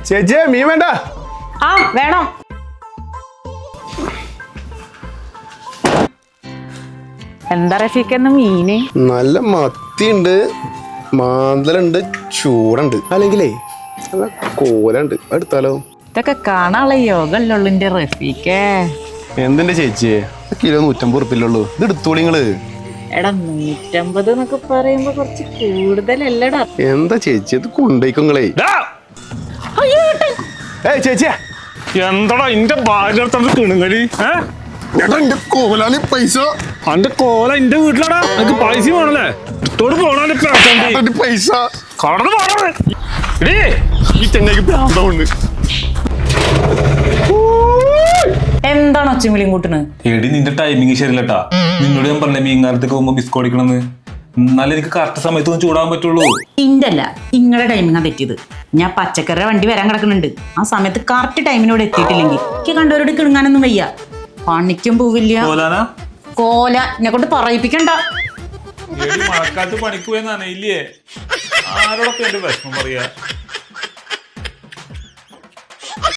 ചേച്ചിയെ മീൻ വേണ്ട? ആ വേണം. എന്താ റഫീഖെന്ന് മീന്? നല്ല മത്തിയുണ്ട്, മാന്തലുണ്ട്, ചൂടുണ്ട്, അല്ലെങ്കിലേ നല്ല കോലുണ്ട്. എടുത്താലോ? ഇതൊക്കെ കാണാനുള്ള യോഗല്ലുള്ളു എന്റെ റഫീഖേ. എന്തിന്റെ ചേച്ചിയെ, കിലോ 150 ഉറുപ്പില്ലുള്ളൂ. ഇത് എടുത്തോളി നിങ്ങള്. എടാ 150 എന്നൊക്കെ പറയുമ്പോ കുറച്ച് കൂടുതലല്ലടാ. എന്താ ചേച്ചി ഇത് കൊണ്ടേക്കുങ്ങളേ? ചേച്ചിയാ എന്താടാ ഇന്റെ ഭാര്യ കിണുങ്ങല്? കോലാണ് പൈസ. അന്റെ കോല എന്റെ വീട്ടിലാടാ. എനിക്ക് പൈസ വേണല്ലേ? ഇത്തോട് പോണ പൈസ കടന്നു പോണേ. ഈ ചെന്നൈക്ക് പ്രാന്തമുണ്ട്. എന്താണ് ഒച്ചമിളിയും കൂട്ടിന്? എടി നിന്റെ ടൈമിങ് ശരിയല്ലട്ടാ. നിന്നോട് ഞാൻ പറഞ്ഞ മീൻകാലത്തേക്ക് പോകുമ്പോ ബിസ്കോ അടിക്കണമെന്ന്. എന്നാലും എനിക്ക് കറക്റ്റ് സമയത്ത് ഒന്ന് ചൂടാൻ പറ്റുള്ളൂ. ഇന്തല്ല ഇങ്ങളെ ടൈമിങ്ങാ തെറ്റിയത്. ഞാൻ പച്ചക്കറിയുടെ വണ്ടി വരാൻ കിടക്കുന്നുണ്ട്. ആ സമയത്ത് കറക്റ്റ് ടൈമിനോട് എത്തിയിട്ടില്ലെങ്കിൽ എനിക്ക് കണ്ടവരോട് കിണുങ്ങാനൊന്നും വയ്യ. പണിക്കും പോവില്ല. കോല എന്നെ കൊണ്ട് പറയിപ്പിക്കണ്ട. മഴക്കാലത്ത് പണിക്ക് പോയെന്നാണ് ഇല്ലേ? ആരോടൊപ്പം എന്റെ വിഷമം പറയാ.